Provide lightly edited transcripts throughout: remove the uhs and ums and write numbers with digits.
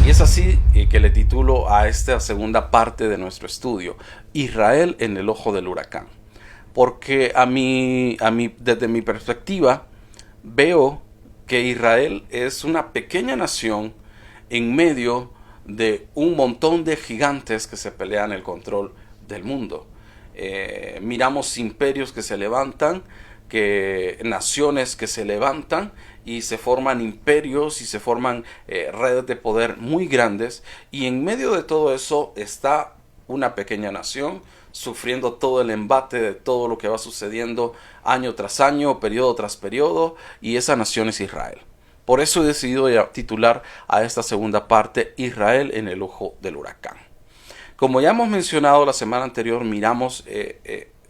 Y es así que le titulo a esta segunda parte de nuestro estudio, Israel en el ojo del huracán. Porque desde mi perspectiva, veo que Israel es una pequeña nación en medio de un montón de gigantes que se pelean el control del mundo. Miramos imperios que se levantan, que naciones que se levantan y se forman imperios y se forman redes de poder muy grandes, y en medio de todo eso está una pequeña nación sufriendo todo el embate de todo lo que va sucediendo año tras año, periodo tras periodo, y esa nación es Israel. Por eso he decidido titular a esta segunda parte Israel en el ojo del huracán. Como ya hemos mencionado la semana anterior, miramos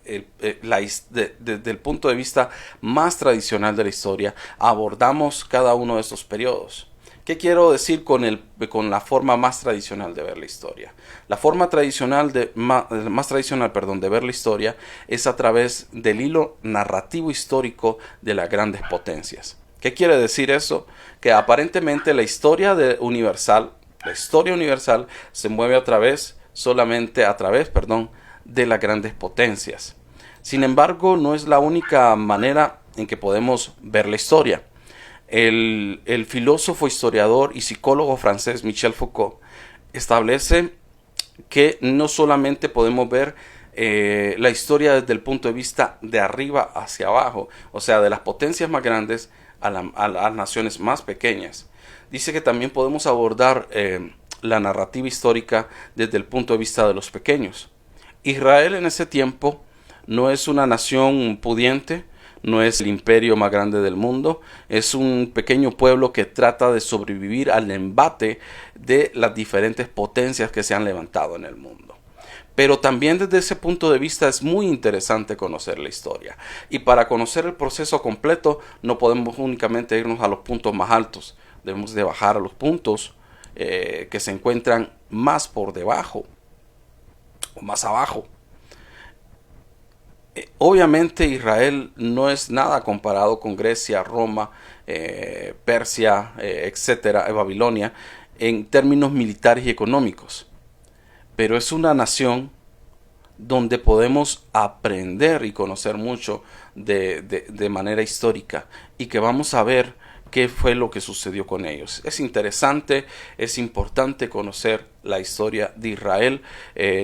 desde el punto de vista más tradicional de la historia, abordamos cada uno de estos periodos. ¿Qué quiero decir con la forma más tradicional de ver la historia? La forma más tradicional de ver la historia es a través del hilo narrativo histórico de las grandes potencias. ¿Qué quiere decir eso? Que aparentemente la historia universal se mueve solamente a través de las grandes potencias. Sin embargo, no es la única manera en que podemos ver la historia. El filósofo, historiador y psicólogo francés Michel Foucault establece que no solamente podemos ver la historia desde el punto de vista de arriba hacia abajo, o sea, de las potencias más grandes a las naciones más pequeñas. Dice que también podemos abordar la narrativa histórica desde el punto de vista de los pequeños. Israel en ese tiempo no es una nación pudiente, no es el imperio más grande del mundo, es un pequeño pueblo que trata de sobrevivir al embate de las diferentes potencias que se han levantado en el mundo. Pero también desde ese punto de vista es muy interesante conocer la historia. Y para conocer el proceso completo no podemos únicamente irnos a los puntos más altos. Debemos de bajar a los puntos que se encuentran más por debajo o más abajo. Obviamente Israel no es nada comparado con Grecia, Roma, Persia, etcétera, Babilonia, en términos militares y económicos. Pero es una nación donde podemos aprender y conocer mucho de manera histórica, y que vamos a ver qué fue lo que sucedió con ellos. Es interesante, es importante conocer la historia de Israel,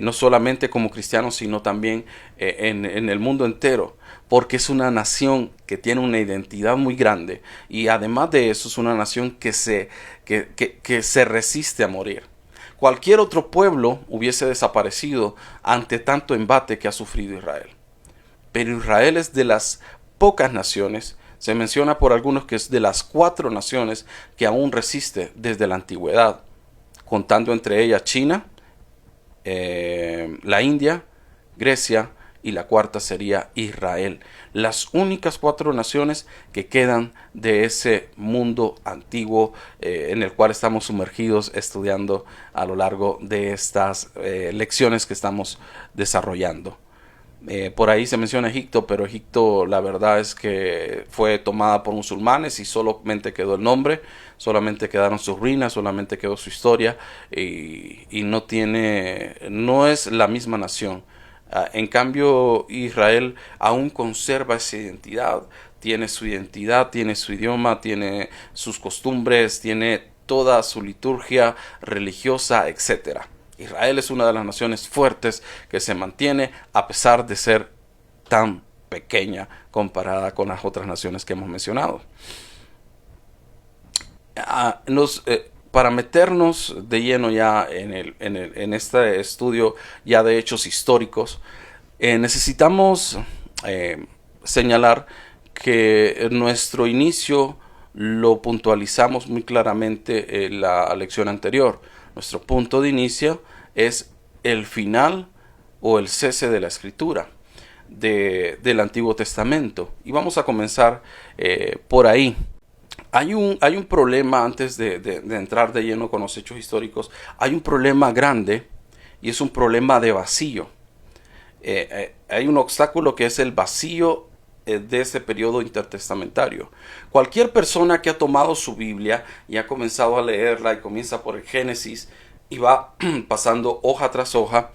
no solamente como cristianos, sino también en el mundo entero, porque es una nación que tiene una identidad muy grande, y además de eso es una nación que se resiste a morir. Cualquier otro pueblo hubiese desaparecido ante tanto embate que ha sufrido Israel. Pero Israel es de las pocas naciones, se menciona por algunos que es de las 4 naciones que aún resiste desde la antigüedad, contando entre ellas China, la India, Grecia, y la cuarta sería Israel. Las únicas 4 naciones que quedan de ese mundo antiguo en el cual estamos sumergidos estudiando a lo largo de estas lecciones que estamos desarrollando. Por ahí se menciona Egipto, pero Egipto la verdad es que fue tomada por musulmanes y solamente quedó el nombre, solamente quedaron sus ruinas, solamente quedó su historia, y no es la misma nación. En cambio, Israel aún conserva esa identidad, tiene su idioma, tiene sus costumbres, tiene toda su liturgia religiosa, etcétera. Israel es una de las naciones fuertes que se mantiene a pesar de ser tan pequeña comparada con las otras naciones que hemos mencionado. Para meternos de lleno ya en este estudio ya de hechos históricos, necesitamos señalar que nuestro inicio lo puntualizamos muy claramente en la lección anterior. Nuestro punto de inicio es el final o el cese de la escritura del Antiguo Testamento, y vamos a comenzar por ahí. Hay un problema antes de entrar de lleno con los hechos históricos. Hay un problema grande, y es un problema de vacío. Hay un obstáculo que es el vacío de ese periodo intertestamentario. Cualquier persona que ha tomado su Biblia y ha comenzado a leerla y comienza por el Génesis y va pasando hoja tras hoja,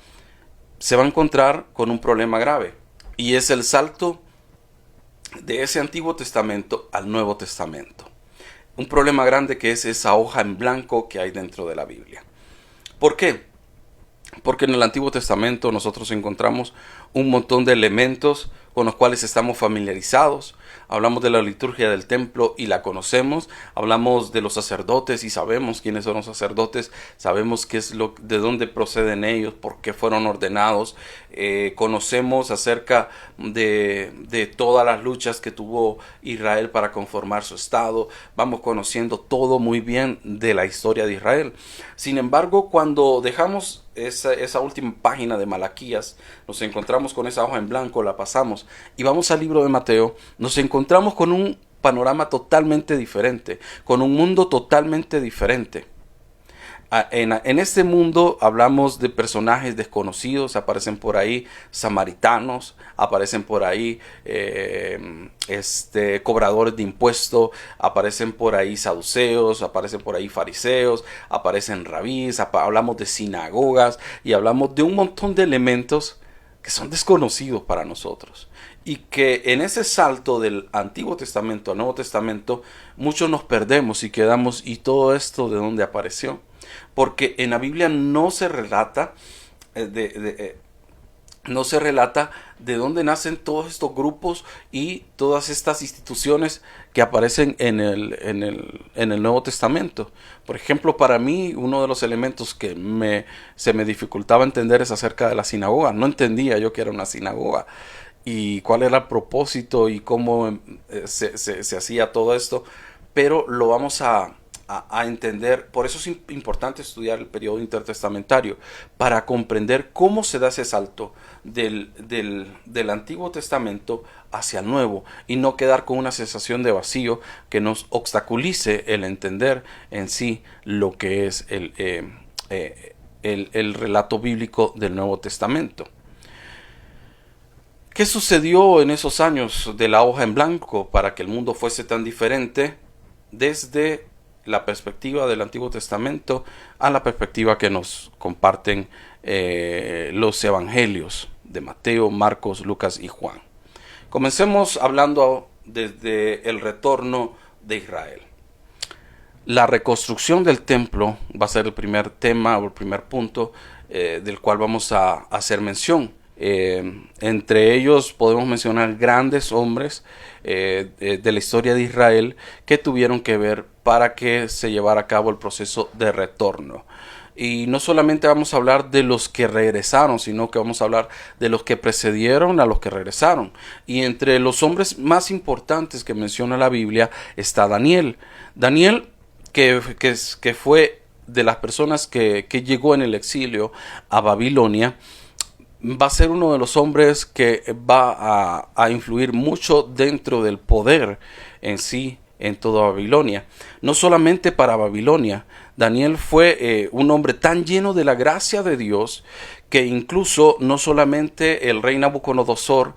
se va a encontrar con un problema grave, y es el salto de ese Antiguo Testamento al Nuevo Testamento. Un problema grande que es esa hoja en blanco que hay dentro de la Biblia. ¿Por qué? Porque en el Antiguo Testamento nosotros encontramos un montón de elementos con los cuales estamos familiarizados. Hablamos de la liturgia del templo y la conocemos. Hablamos de los sacerdotes y sabemos quiénes son los sacerdotes. Sabemos qué es de dónde proceden ellos, por qué fueron ordenados. Conocemos acerca de todas las luchas que tuvo Israel para conformar su estado. Vamos conociendo todo muy bien de la historia de Israel. Sin embargo, cuando dejamos esa última página de Malaquías, nos encontramos con esa hoja en blanco, la pasamos y vamos al libro de Mateo, nos encontramos con un panorama totalmente diferente, con un mundo totalmente diferente. En este mundo hablamos de personajes desconocidos, aparecen por ahí samaritanos, aparecen por ahí cobradores de impuestos, aparecen por ahí saduceos, aparecen por ahí fariseos, aparecen rabís, hablamos de sinagogas y hablamos de un montón de elementos que son desconocidos para nosotros, y que en ese salto del Antiguo Testamento al Nuevo Testamento muchos nos perdemos y quedamos, ¿y todo esto de dónde apareció? Porque en la Biblia no se relata no se relata de dónde nacen todos estos grupos y todas estas instituciones que aparecen en el Nuevo Testamento. Por ejemplo, para mí uno de los elementos que se me dificultaba entender es acerca de la sinagoga. No entendía yo que era una sinagoga y cuál era el propósito y cómo se hacía todo esto, pero lo vamos a entender. Por eso es importante estudiar el periodo intertestamentario, para comprender cómo se da ese salto del Antiguo Testamento hacia el Nuevo y no quedar con una sensación de vacío que nos obstaculice el entender en sí lo que es el relato bíblico del Nuevo Testamento. ¿Qué sucedió en esos años de la hoja en blanco para que el mundo fuese tan diferente desde la perspectiva del Antiguo Testamento a la perspectiva que nos comparten los evangelios de Mateo, Marcos, Lucas y Juan? Comencemos hablando desde el retorno de Israel. La reconstrucción del templo va a ser el primer tema o el primer punto del cual vamos a hacer mención. Entre ellos podemos mencionar grandes hombres de la historia de Israel que tuvieron que ver para que se llevara a cabo el proceso de retorno. Y no solamente vamos a hablar de los que regresaron, sino que vamos a hablar de los que precedieron a los que regresaron. Y entre los hombres más importantes que menciona la Biblia está Daniel. Daniel, que fue de las personas que llegó en el exilio a Babilonia, va a ser uno de los hombres que va a influir mucho dentro del poder en sí en toda Babilonia. No solamente para Babilonia, Daniel fue un hombre tan lleno de la gracia de Dios que incluso no solamente el rey Nabucodonosor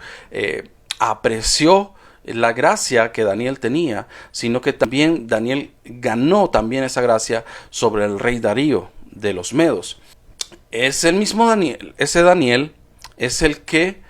apreció la gracia que Daniel tenía, sino que también Daniel ganó también esa gracia sobre el rey Darío de los Medos. Es el mismo Daniel, ese Daniel es el que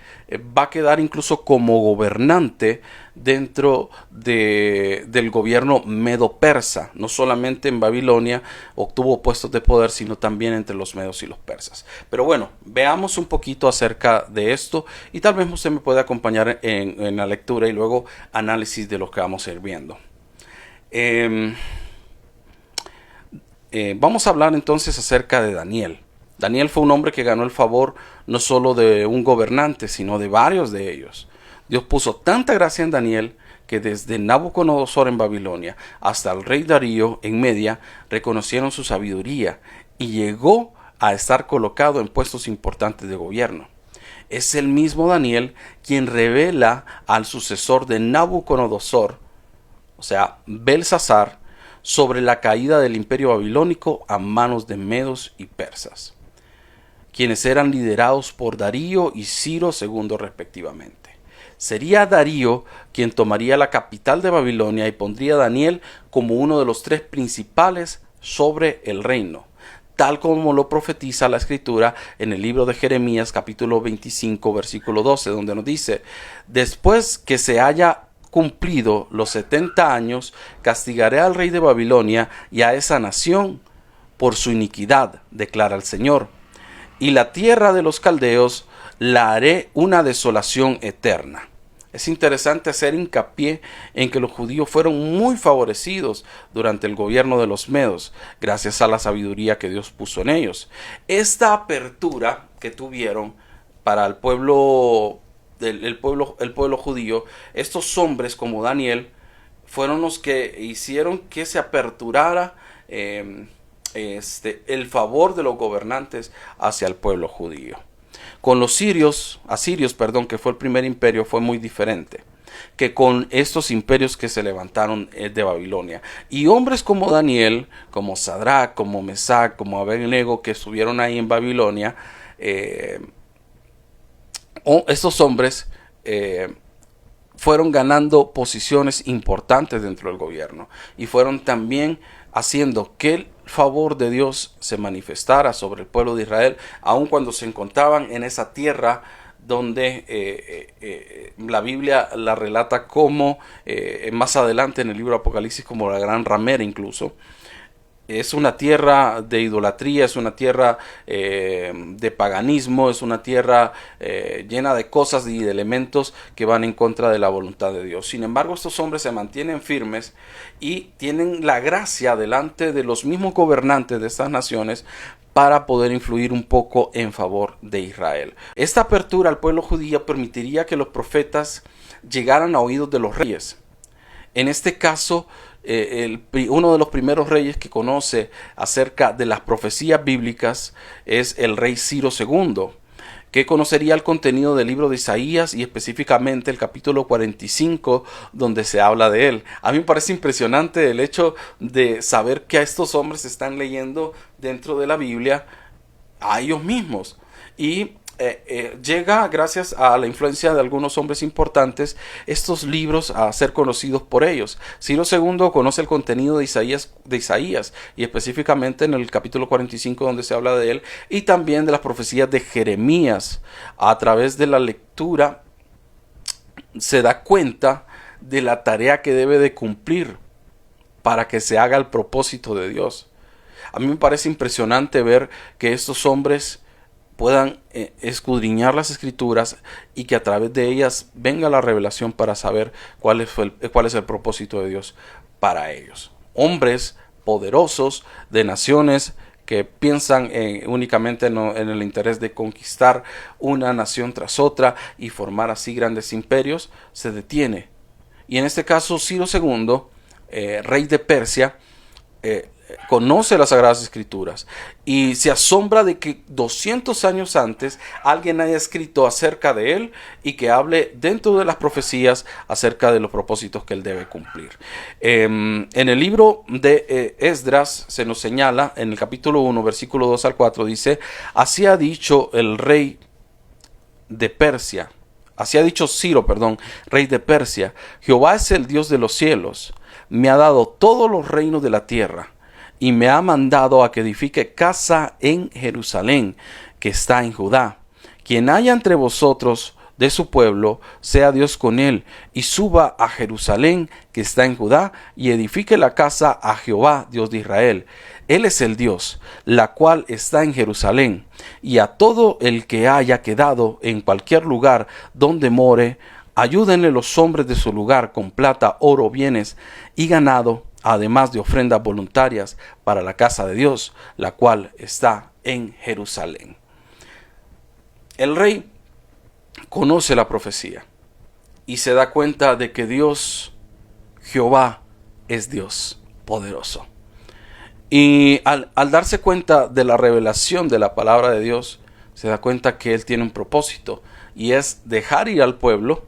va a quedar incluso como gobernante dentro del gobierno medo-persa. No solamente en Babilonia obtuvo puestos de poder, sino también entre los medos y los persas. Pero bueno, veamos un poquito acerca de esto y tal vez usted me pueda acompañar en la lectura y luego análisis de lo que vamos a ir viendo. Vamos a hablar entonces acerca de Daniel. Daniel fue un hombre que ganó el favor no solo de un gobernante, sino de varios de ellos. Dios puso tanta gracia en Daniel que desde Nabucodonosor en Babilonia hasta el rey Darío en Media reconocieron su sabiduría y llegó a estar colocado en puestos importantes de gobierno. Es el mismo Daniel quien revela al sucesor de Nabucodonosor, o sea, Belsasar, sobre la caída del imperio babilónico a manos de medos y persas, quienes eran liderados por Darío y Ciro II respectivamente. Sería Darío quien tomaría la capital de Babilonia y pondría a Daniel como uno de los 3 principales sobre el reino, tal como lo profetiza la escritura en el libro de Jeremías capítulo 25 versículo 12, donde nos dice: después que se haya cumplido los 70 años, castigaré al rey de Babilonia y a esa nación por su iniquidad, declara el Señor, y la tierra de los caldeos la haré una desolación eterna. Es interesante hacer hincapié en que los judíos fueron muy favorecidos durante el gobierno de los medos, gracias a la sabiduría que Dios puso en ellos. Esta apertura que tuvieron para el pueblo judío, estos hombres como Daniel, fueron los que hicieron que se aperturara el favor de los gobernantes hacia el pueblo judío. Con los asirios, que fue el primer imperio, fue muy diferente que con estos imperios que se levantaron de Babilonia. Y hombres como Daniel, como Sadrach, como Mesac, como Abednego, que estuvieron ahí en Babilonia, estos hombres fueron ganando posiciones importantes dentro del gobierno y fueron también haciendo que el favor de Dios se manifestara sobre el pueblo de Israel, aun cuando se encontraban en esa tierra donde la Biblia la relata como más adelante en el libro de Apocalipsis como la gran ramera incluso. Es una tierra de idolatría, es una tierra de paganismo, es una tierra llena de cosas y de elementos que van en contra de la voluntad de Dios. Sin embargo, estos hombres se mantienen firmes y tienen la gracia delante de los mismos gobernantes de estas naciones para poder influir un poco en favor de Israel. Esta apertura al pueblo judío permitiría que los profetas llegaran a oídos de los reyes. En este caso, uno de los primeros reyes que conoce acerca de las profecías bíblicas es el rey Ciro II, que conocería el contenido del libro de Isaías y específicamente el capítulo 45 donde se habla de él. A mí me parece impresionante el hecho de saber que a estos hombres están leyendo dentro de la Biblia a ellos mismos y llega, gracias a la influencia de algunos hombres importantes, estos libros a ser conocidos por ellos. Ciro II conoce el contenido de Isaías y específicamente en el capítulo 45 donde se habla de él, y también de las profecías de Jeremías. A través de la lectura se da cuenta de la tarea que debe de cumplir para que se haga el propósito de Dios. A mí me parece impresionante ver que estos hombres puedan escudriñar las escrituras y que a través de ellas venga la revelación para saber cuál es el propósito de Dios para ellos. Hombres poderosos de naciones que piensan únicamente en el interés de conquistar una nación tras otra y formar así grandes imperios, se detiene. Y en este caso Ciro II, rey de Persia, conoce las Sagradas Escrituras y se asombra de que 200 años antes alguien haya escrito acerca de él y que hable dentro de las profecías acerca de los propósitos que él debe cumplir. En el libro de Esdras se nos señala, en el capítulo 1, versículo 2 al 4, dice: así ha dicho el rey de Persia, así ha dicho Ciro, rey de Persia: Jehová es el Dios de los cielos, me ha dado todos los reinos de la tierra, y me ha mandado a que edifique casa en Jerusalén, que está en Judá. Quien haya entre vosotros de su pueblo, sea Dios con él, y suba a Jerusalén, que está en Judá, y edifique la casa a Jehová, Dios de Israel. Él es el Dios, la cual está en Jerusalén, y a todo el que haya quedado en cualquier lugar donde more, ayúdenle los hombres de su lugar con plata, oro, bienes y ganado, además de ofrendas voluntarias para la casa de Dios, la cual está en Jerusalén. El rey conoce la profecía y se da cuenta de que Dios, Jehová, es Dios poderoso. Y al darse cuenta de la revelación de la palabra de Dios, se da cuenta que Él tiene un propósito, y es dejar ir al pueblo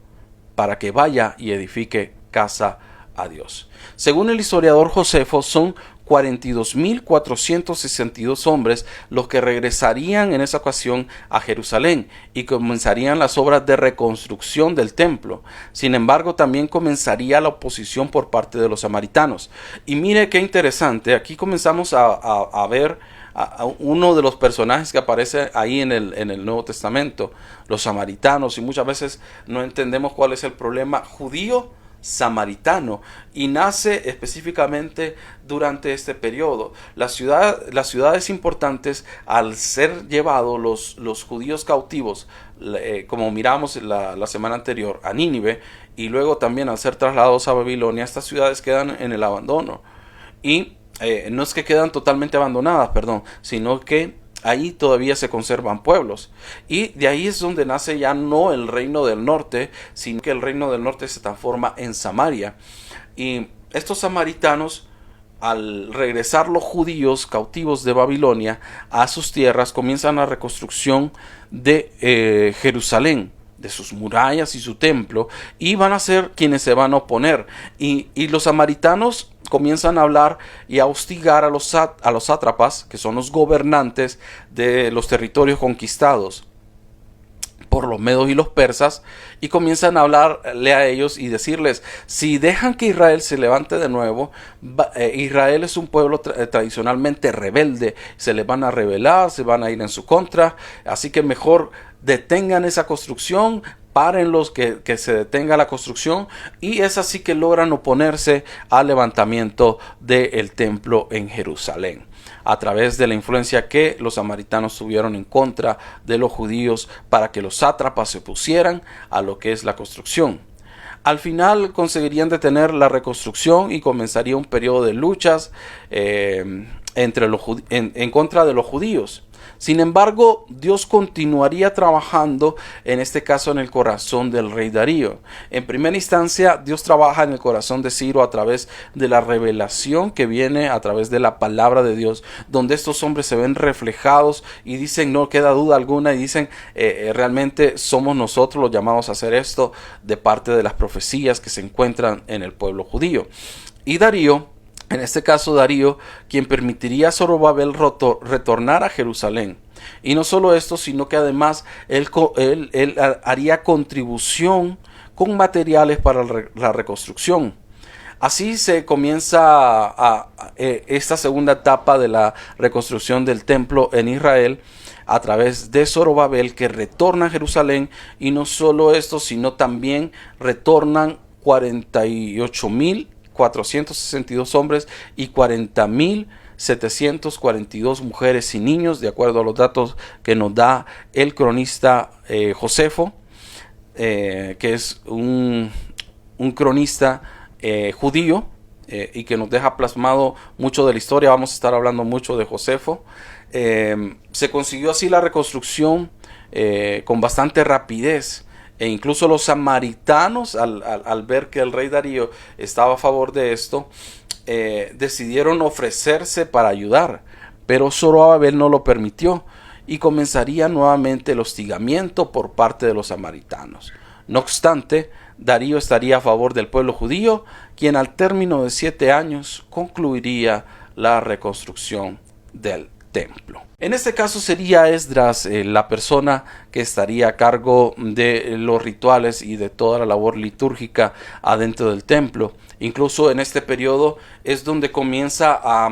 para que vaya y edifique casa a Dios. Según el historiador Josefo, son 42.462 hombres los que regresarían en esa ocasión a Jerusalén y comenzarían las obras de reconstrucción del templo. Sin embargo, también comenzaría la oposición por parte de los samaritanos. Y mire qué interesante, aquí comenzamos a ver a uno de los personajes que aparece ahí en el Nuevo Testamento, los samaritanos, y muchas veces no entendemos cuál es el problema judío samaritano, y nace específicamente durante este periodo. Las ciudades importantes, al ser llevados los judíos cautivos, como miramos la semana anterior, a Nínive, y luego también al ser trasladados a Babilonia, estas ciudades quedan en el abandono. Y no es que quedan totalmente abandonadas, perdón, sino que ahí todavía se conservan pueblos. Y de ahí es donde nace ya no el reino del norte, sino que el reino del norte se transforma en Samaria. Y estos samaritanos, al regresar los judíos cautivos de Babilonia a sus tierras, comienzan la reconstrucción de Jerusalén, de sus murallas y su templo, y van a ser quienes se van a oponer. Y los samaritanos comienzan a hablar y a hostigar a los sátrapas, que son los gobernantes de los territorios conquistados por los medos y los persas, y comienzan a hablarle a ellos y decirles: si dejan que Israel se levante de nuevo, Israel es un pueblo tradicionalmente rebelde, se les van a rebelar, se van a ir en su contra, así que mejor detengan esa construcción, párenlos, que se detenga la construcción. Y es así que logran oponerse al levantamiento del templo en Jerusalén, a través de la influencia que los samaritanos tuvieron en contra de los judíos para que los sátrapas se opusieran a lo que es la construcción. Al final conseguirían detener la reconstrucción y comenzaría un periodo de luchas en contra de los judíos. Sin embargo, Dios continuaría trabajando, en este caso en el corazón del rey Darío. En primera instancia, Dios trabaja en el corazón de Ciro a través de la revelación que viene a través de la palabra de Dios, donde estos hombres se ven reflejados y dicen, no queda duda alguna, y dicen, realmente somos nosotros los llamados a hacer esto, de parte de las profecías que se encuentran en el pueblo judío. Y Darío, en este caso Darío, quien permitiría a Zorobabel retornar a Jerusalén. Y no solo esto, sino que además él haría contribución con materiales para la reconstrucción. Así se comienza esta segunda etapa de la reconstrucción del templo en Israel, a través de Zorobabel, que retorna a Jerusalén. Y no solo esto, sino también retornan 48.462 hombres y 40.742 mujeres y niños, de acuerdo a los datos que nos da el cronista Josefo, que es un cronista judío, y que nos deja plasmado mucho de la historia. Vamos a estar hablando mucho de Josefo. Se consiguió así la reconstrucción con bastante rapidez. E incluso los samaritanos, al ver que el rey Darío estaba a favor de esto, decidieron ofrecerse para ayudar, pero Zorobabel no lo permitió, y comenzaría nuevamente el hostigamiento por parte de los samaritanos. No obstante, Darío estaría a favor del pueblo judío, quien al término de 7 años concluiría la reconstrucción del templo. En este caso sería Esdras la persona que estaría a cargo de los rituales y de toda la labor litúrgica adentro del templo. Incluso en este periodo es donde comienza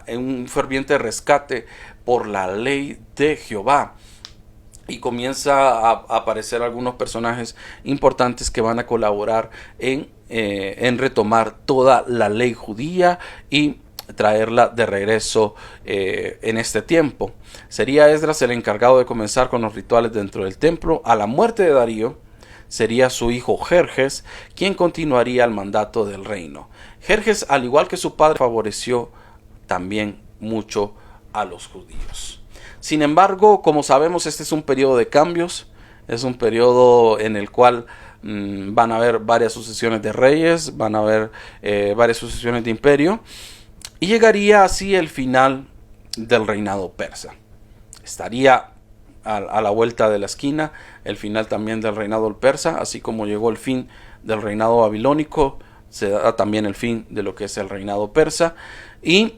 un ferviente rescate por la ley de Jehová. Y comienza a aparecer algunos personajes importantes que van a colaborar en retomar toda la ley judía y traerla de regreso en este tiempo. Sería Esdras el encargado de comenzar con los rituales dentro del templo. A la muerte de Darío, sería su hijo Jerjes quien continuaría el mandato del reino. Jerjes, al igual que su padre, favoreció también mucho a los judíos. Sin embargo, como sabemos, este es un periodo de cambios, es un periodo en el cual van a haber varias sucesiones de reyes, van a haber varias sucesiones de imperio, y llegaría así el final del reinado persa. Estaría a la vuelta de la esquina el final también del reinado persa, así como llegó el fin del reinado babilónico, se da también el fin de lo que es el reinado persa. Y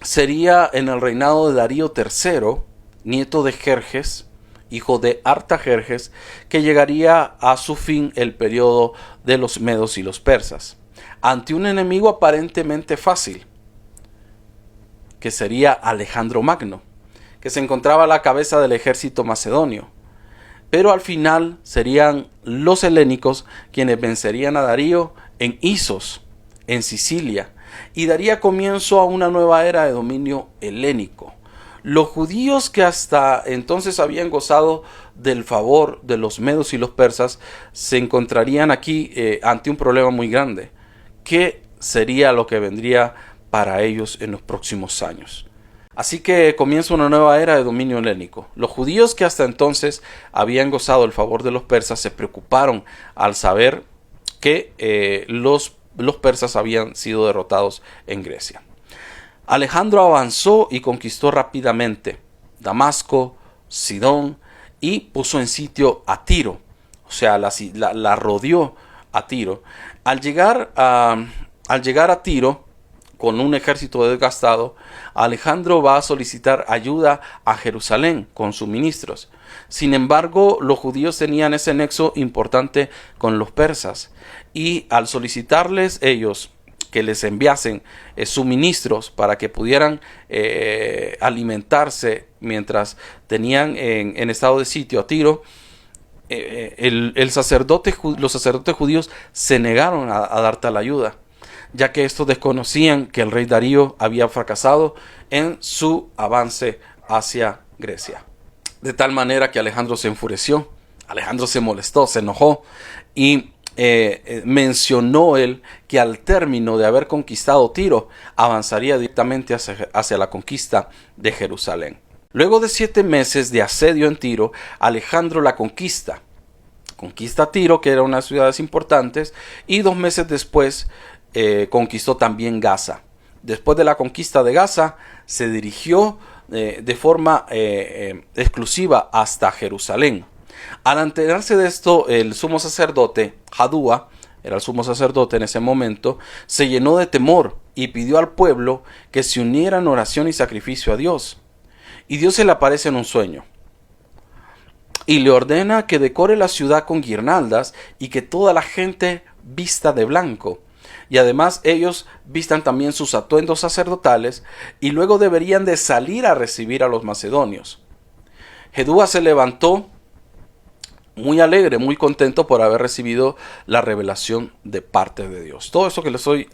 sería en el reinado de Darío III, nieto de Jerjes, hijo de Artajerjes, que llegaría a su fin el periodo de los medos y los persas, ante un enemigo aparentemente fácil, que sería Alejandro Magno, que se encontraba a la cabeza del ejército macedonio. Pero al final serían los helénicos quienes vencerían a Darío en Isos, en Sicilia, y daría comienzo a una nueva era de dominio helénico. Los judíos que hasta entonces habían gozado del favor de los medos y los persas se encontrarían aquí ante un problema muy grande. ¿Qué sería lo que vendría para ellos en los próximos años? Así que comienza una nueva era de dominio helénico. Los judíos que hasta entonces habían gozado el favor de los persas se preocuparon al saber que los persas habían sido derrotados en Grecia. Alejandro avanzó y conquistó rápidamente Damasco, Sidón y puso en sitio a Tiro. O sea, la rodeó a Tiro. Al llegar a Tiro, con un ejército desgastado, Alejandro va a solicitar ayuda a Jerusalén con suministros. Sin embargo, los judíos tenían ese nexo importante con los persas, y al solicitarles ellos que les enviasen suministros para que pudieran alimentarse mientras tenían en estado de sitio a Tiro, los sacerdotes judíos se negaron a dar tal ayuda, ya que estos desconocían que el rey Darío había fracasado en su avance hacia Grecia. De tal manera que Alejandro se enfureció, Alejandro se molestó, se enojó y mencionó él que al término de haber conquistado Tiro, avanzaría directamente hacia la conquista de Jerusalén. Luego de 7 meses de asedio en Tiro, Alejandro la conquista Tiro, que era una de las ciudades importantes, y 2 meses después conquistó también Gaza. Después de la conquista de Gaza, se dirigió de forma exclusiva hasta Jerusalén. Al enterarse de esto, el sumo sacerdote Jadúa, era el sumo sacerdote en ese momento, se llenó de temor y pidió al pueblo que se uniera en oración y sacrificio a Dios. Y Dios se le aparece en un sueño y le ordena que decore la ciudad con guirnaldas y que toda la gente vista de blanco. Y además ellos vistan también sus atuendos sacerdotales, y luego deberían de salir a recibir a los macedonios. Jadúa se levantó muy alegre, muy contento por haber recibido la revelación de parte de Dios. Todo eso que les estoy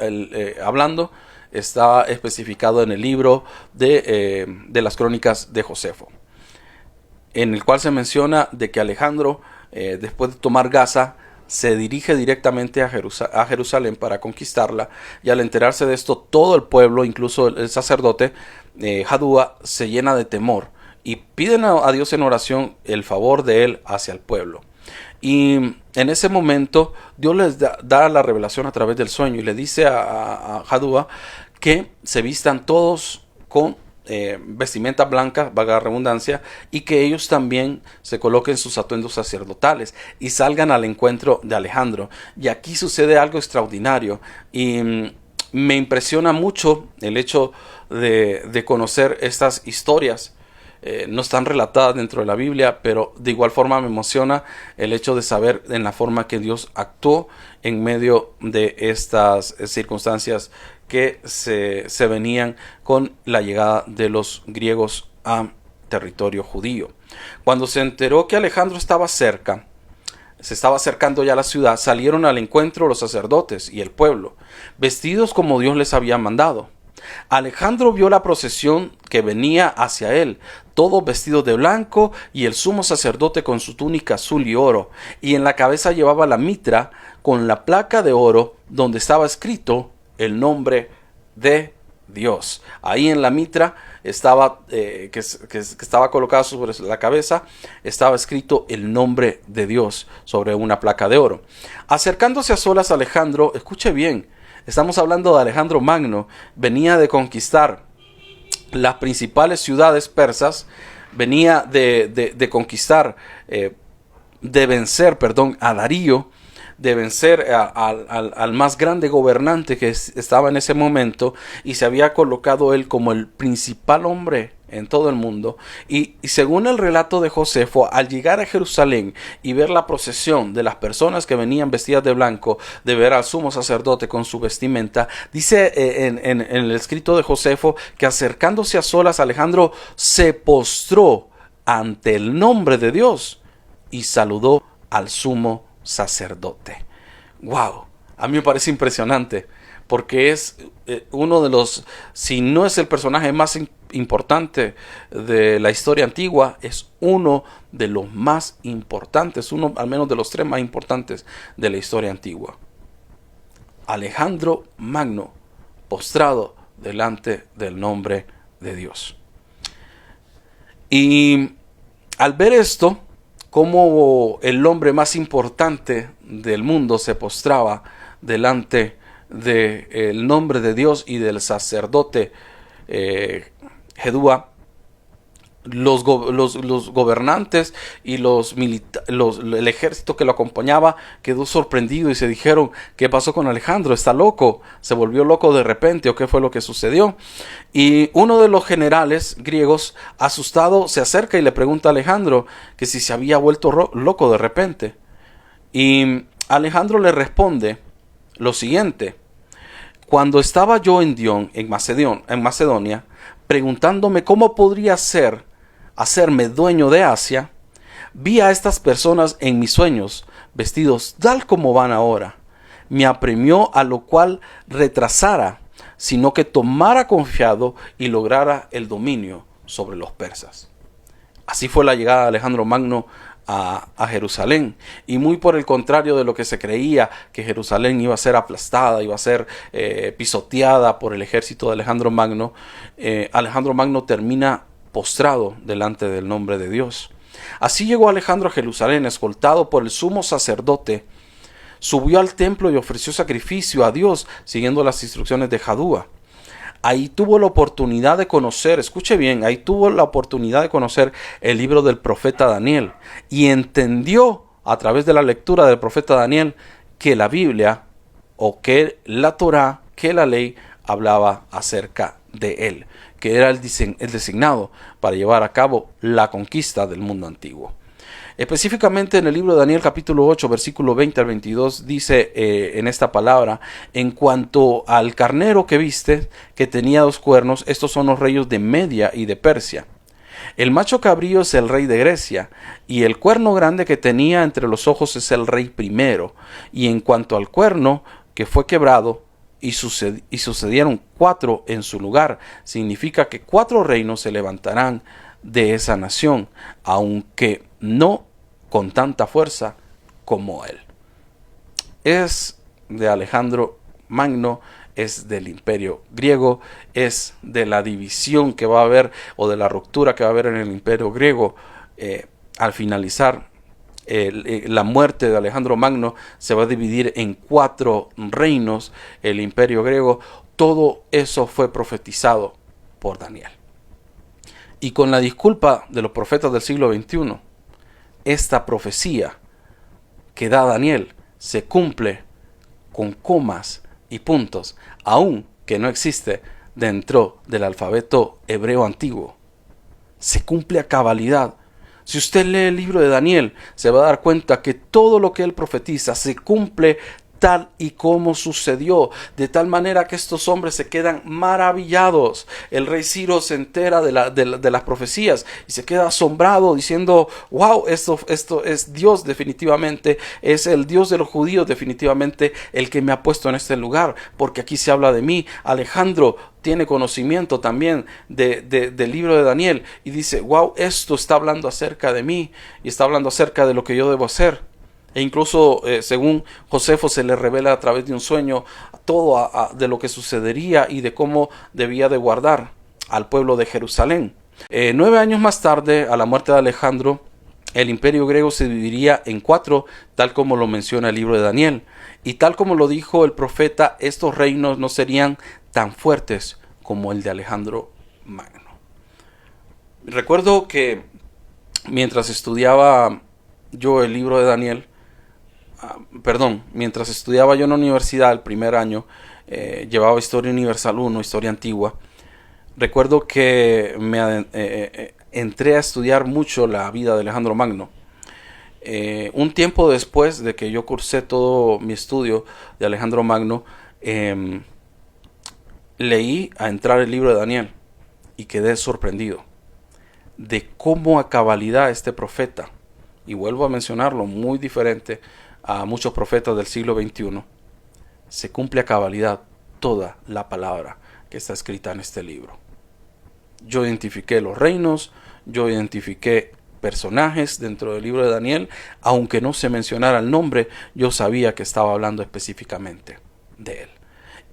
hablando está especificado en el libro de las crónicas de Josefo, en el cual se menciona de que Alejandro, después de tomar Gaza, se dirige directamente a Jerusalén para conquistarla, y al enterarse de esto, todo el pueblo, incluso el sacerdote Jadúa, se llena de temor y piden a Dios en oración el favor de él hacia el pueblo. Y en ese momento Dios les da la revelación a través del sueño y le dice a Jadúa que se vistan todos con vestimentas blancas, valga la redundancia, y que ellos también se coloquen sus atuendos sacerdotales y salgan al encuentro de Alejandro. Y aquí sucede algo extraordinario, y me impresiona mucho el hecho de conocer estas historias. No están relatadas dentro de la Biblia, pero de igual forma me emociona el hecho de saber en la forma que Dios actuó en medio de estas circunstancias que se venían con la llegada de los griegos a territorio judío. Cuando se enteró que Alejandro estaba cerca, se estaba acercando ya a la ciudad, salieron al encuentro los sacerdotes y el pueblo, vestidos como Dios les había mandado. Alejandro vio la procesión que venía hacia él, todos vestidos de blanco, y el sumo sacerdote con su túnica azul y oro, y en la cabeza llevaba la mitra con la placa de oro donde estaba escrito el nombre de Dios. Ahí en la mitra estaba que estaba colocada sobre la cabeza, estaba escrito el nombre de Dios sobre una placa de oro. Acercándose a solas Alejandro, escuche bien, estamos hablando de Alejandro Magno, venía de conquistar las principales ciudades persas, venía de conquistar, de vencer, a Darío, de vencer al más grande gobernante que estaba en ese momento, y se había colocado él como el principal hombre en todo el mundo. Y según el relato de Josefo, al llegar a Jerusalén y ver la procesión de las personas que venían vestidas de blanco, de ver al sumo sacerdote con su vestimenta, dice en el escrito de Josefo que acercándose a solas, Alejandro se postró ante el nombre de Dios y saludó al sumo sacerdote. ¡Wow! A mí me parece impresionante, porque es uno de los, si no es el personaje más importante de la historia antigua, es uno de los más importantes, uno al menos de los tres más importantes de la historia antigua. Alejandro Magno, postrado delante del nombre de Dios. Y al ver esto, cómo el hombre más importante del mundo se postraba delante del nombre de Dios y del sacerdote Jedúa, los gobernantes y el ejército que lo acompañaba quedó sorprendido y se dijeron: ¿qué pasó con Alejandro? ¿Está loco? ¿Se volvió loco de repente o qué fue lo que sucedió? Y uno de los generales griegos, asustado, se acerca y le pregunta a Alejandro que si se había vuelto loco de repente. Y Alejandro le responde lo siguiente: cuando estaba yo en Dion, en Macedonia, preguntándome cómo podría hacerme dueño de Asia, vi a estas personas en mis sueños, vestidos tal como van ahora. Me apremió a lo cual retrasara, sino que tomara confiado y lograra el dominio sobre los persas. Así fue la llegada de Alejandro Magno a Jerusalén, y muy por el contrario de lo que se creía, que Jerusalén iba a ser aplastada, iba a ser pisoteada por el ejército de Alejandro Magno termina postrado delante del nombre de Dios. Así llegó Alejandro a Jerusalén, escoltado por el sumo sacerdote, subió al templo y ofreció sacrificio a Dios siguiendo las instrucciones de Jadúa. Ahí tuvo la oportunidad de conocer, escuche bien, ahí tuvo la oportunidad de conocer el libro del profeta Daniel, y entendió a través de la lectura del profeta Daniel que la Biblia, o que la Torá, que la ley hablaba acerca de él, que era el designado para llevar a cabo la conquista del mundo antiguo. Específicamente en el libro de Daniel capítulo 8 versículo 20 al 22 dice en esta palabra: en cuanto al carnero que viste, que tenía 2 cuernos, estos son los reyes de Media y de Persia. El macho cabrío es el rey de Grecia, y el cuerno grande que tenía entre los ojos es el rey primero. Y en cuanto al cuerno que fue quebrado, y sucedieron 4 en su lugar, significa que 4 reinos se levantarán de esa nación, aunque no con tanta fuerza como él. Es de Alejandro Magno, es del imperio griego, es de la división que va a haber, o de la ruptura que va a haber en el imperio griego al finalizar la muerte de Alejandro Magno. Se va a dividir en 4 reinos el imperio griego. Todo eso fue profetizado por Daniel. Y con la disculpa de los profetas del siglo XXI, esta profecía que da Daniel se cumple con comas y puntos, aun que no existe dentro del alfabeto hebreo antiguo. Se cumple a cabalidad. Si usted lee el libro de Daniel, se va a dar cuenta que todo lo que él profetiza se cumple tal y como sucedió, de tal manera que estos hombres se quedan maravillados. El rey Ciro se entera de las profecías y se queda asombrado diciendo: wow, esto es Dios definitivamente, es el Dios de los judíos definitivamente el que me ha puesto en este lugar, porque aquí se habla de mí. Alejandro tiene conocimiento también del libro de Daniel y dice: wow, esto está hablando acerca de mí y está hablando acerca de lo que yo debo hacer. E incluso según Josefo se le revela a través de un sueño todo de lo que sucedería y de cómo debía de guardar al pueblo de Jerusalén. 9 años más tarde, a la muerte de Alejandro, el imperio griego se dividiría en 4, tal como lo menciona el libro de Daniel. Y tal como lo dijo el profeta, estos reinos no serían tan fuertes como el de Alejandro Magno. Recuerdo que mientras estudiaba yo el libro de Daniel, mientras estudiaba yo en la universidad el primer año, llevaba Historia Universal 1, Historia Antigua. Recuerdo que entré a estudiar mucho la vida de Alejandro Magno. Un tiempo después de que yo cursé todo mi estudio de Alejandro Magno, leí a entrar el libro de Daniel y quedé sorprendido de cómo a cabalidad este profeta, y vuelvo a mencionarlo, muy diferente a muchos profetas del siglo XXI, se cumple a cabalidad toda la palabra que está escrita en este libro. Yo identifiqué los reinos, yo identifiqué personajes dentro del libro de Daniel, aunque no se mencionara el nombre, yo sabía que estaba hablando específicamente de él.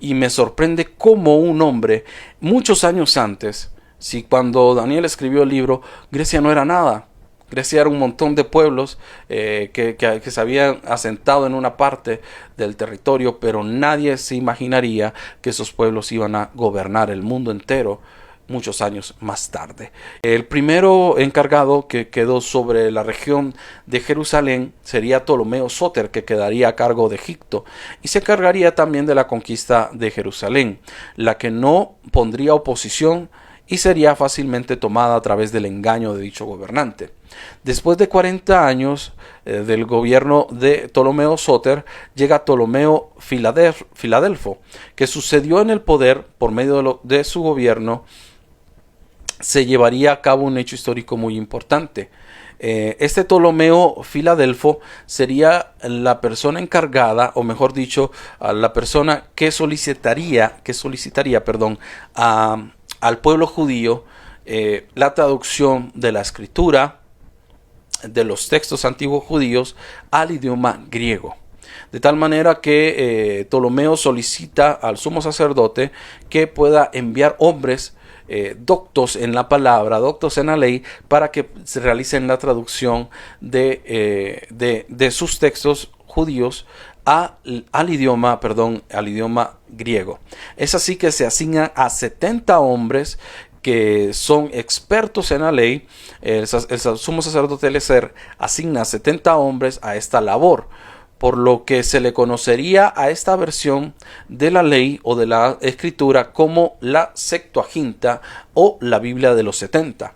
Y me sorprende cómo un hombre, muchos años antes, si cuando Daniel escribió el libro, Grecia no era nada. Grecia era un montón de pueblos que se habían asentado en una parte del territorio, pero nadie se imaginaría que esos pueblos iban a gobernar el mundo entero muchos años más tarde. El primero encargado que quedó sobre la región de Jerusalén sería Ptolomeo Sóter, que quedaría a cargo de Egipto y se encargaría también de la conquista de Jerusalén, la que no pondría oposición y sería fácilmente tomada a través del engaño de dicho gobernante. Después de 40 años del gobierno de Ptolomeo Sóter, llega Ptolomeo Filadelfo, que sucedió en el poder por medio de su gobierno. Se llevaría a cabo un hecho histórico muy importante. Este Ptolomeo Filadelfo sería la persona encargada, o mejor dicho, la persona que solicitaría al pueblo judío la traducción de la escritura, de los textos antiguos judíos, al idioma griego. De tal manera que Ptolomeo solicita al sumo sacerdote que pueda enviar hombres doctos en la palabra, doctos en la ley, para que se realicen la traducción de sus textos judíos al idioma griego. Es así que se asignan a 70 hombres que son expertos en la ley. El sumo sacerdote Eliezer asigna a 70 hombres a esta labor, por lo que se le conocería a esta versión de la ley o de la escritura como la Septuaginta o la Biblia de los 70,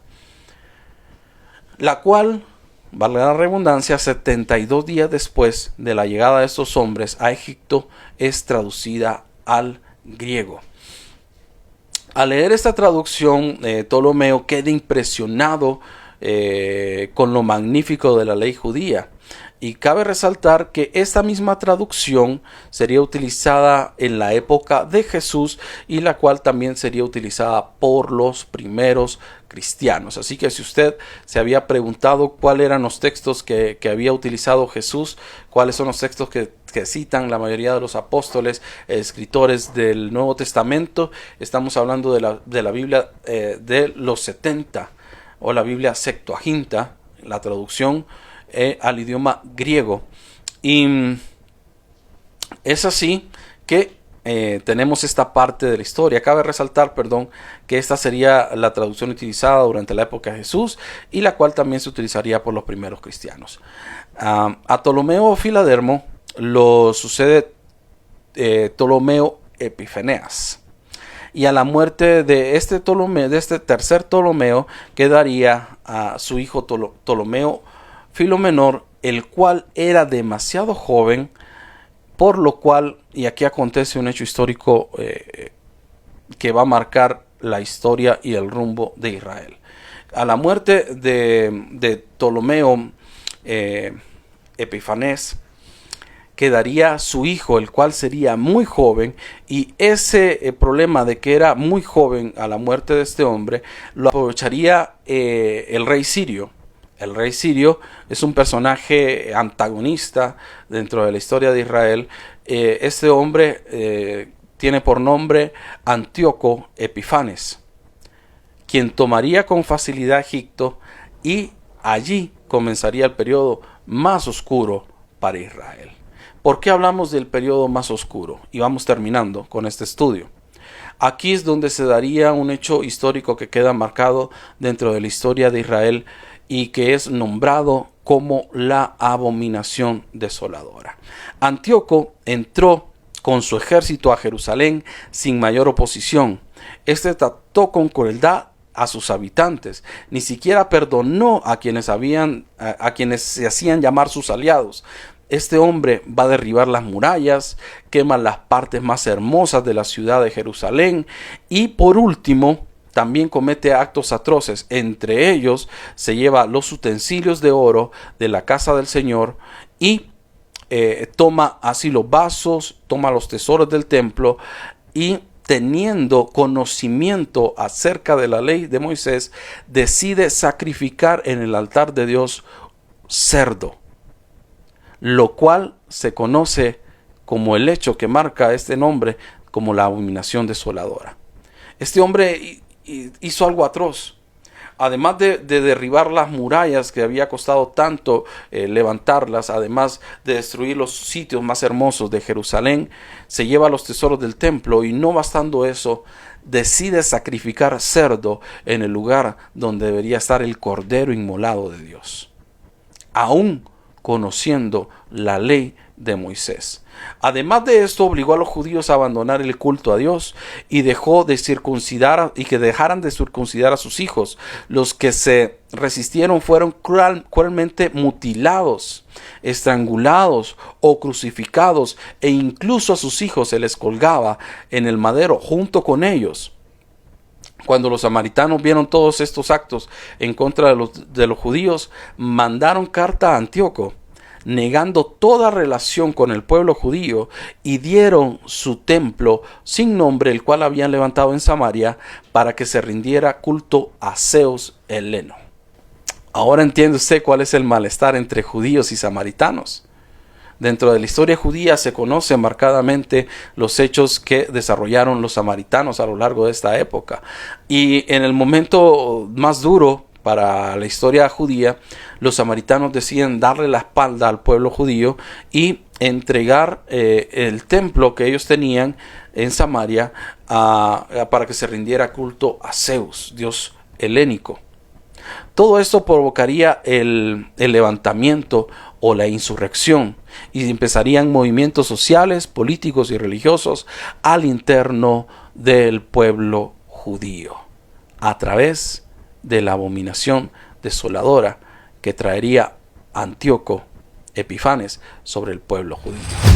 la cual, valga la redundancia, 72 días después de la llegada de estos hombres a Egipto, es traducida al griego. Al leer esta traducción, Ptolomeo queda impresionado con lo magnífico de la ley judía. Y cabe resaltar que esta misma traducción sería utilizada en la época de Jesús y la cual también sería utilizada por los primeros cristianos. Así que si usted se había preguntado cuáles eran los textos que había utilizado Jesús, cuáles son los textos que citan la mayoría de los apóstoles, escritores del Nuevo Testamento, estamos hablando de la Biblia de los 70 o la Biblia Septuaginta, la traducción al idioma griego. Y es así que tenemos esta parte de la historia. Cabe resaltar, que esta sería la traducción utilizada durante la época de Jesús y la cual también se utilizaría por los primeros cristianos. A Ptolomeo Filadelfo lo sucede Ptolomeo Epifanes. Y a la muerte de este tercer Ptolomeo, quedaría a su hijo Ptolomeo Filomenor, el cual era demasiado joven, por lo cual, y aquí acontece un hecho histórico que va a marcar la historia y el rumbo de Israel. A la muerte de Ptolomeo Epifanes, quedaría su hijo, el cual sería muy joven, y ese problema de que era muy joven a la muerte de este hombre, lo aprovecharía el rey Sirio. El rey Sirio es un personaje antagonista dentro de la historia de Israel. Este hombre tiene por nombre Antíoco Epifanes, quien tomaría con facilidad Egipto, y allí comenzaría el periodo más oscuro para Israel. ¿Por qué hablamos del periodo más oscuro? Y vamos terminando con este estudio. Aquí es donde se daría un hecho histórico que queda marcado dentro de la historia de Israel y que es nombrado como la abominación desoladora. Antíoco entró con su ejército a Jerusalén sin mayor oposición. Este trató con crueldad a sus habitantes, ni siquiera perdonó a quienes se hacían llamar sus aliados. Este hombre va a derribar las murallas, quema las partes más hermosas de la ciudad de Jerusalén y por último también comete actos atroces. Entre ellos se lleva los utensilios de oro de la casa del Señor y toma así los vasos, toma los tesoros del templo y teniendo conocimiento acerca de la ley de Moisés, decide sacrificar en el altar de Dios cerdo, lo cual se conoce como el hecho que marca este nombre como la abominación desoladora. Este hombre hizo algo atroz. Además de derribar las murallas que había costado tanto levantarlas, además de destruir los sitios más hermosos de Jerusalén, se lleva los tesoros del templo y no bastando eso, decide sacrificar cerdo en el lugar donde debería estar el cordero inmolado de Dios, aún conociendo la ley de Moisés. Además de esto, obligó a los judíos a abandonar el culto a Dios y dejó de circuncidar y que dejaran de circuncidar a sus hijos. Los que se resistieron fueron cruelmente mutilados, estrangulados o crucificados, e incluso a sus hijos se les colgaba en el madero junto con ellos. Cuando los samaritanos vieron todos estos actos en contra de los judíos, mandaron carta a Antíoco, negando toda relación con el pueblo judío, y dieron su templo sin nombre, el cual habían levantado en Samaria, para que se rindiera culto a Zeus Heleno. Ahora entiende usted cuál es el malestar entre judíos y samaritanos. Dentro de la historia judía se conocen marcadamente los hechos que desarrollaron los samaritanos a lo largo de esta época. Y en el momento más duro para la historia judía, los samaritanos deciden darle la espalda al pueblo judío y entregar el templo que ellos tenían en Samaria para que se rindiera culto a Zeus, dios helénico. Todo esto provocaría el levantamiento o la insurrección y empezarían movimientos sociales, políticos y religiosos al interno del pueblo judío a través de la abominación desoladora que traería Antíoco Epifanes sobre el pueblo judío.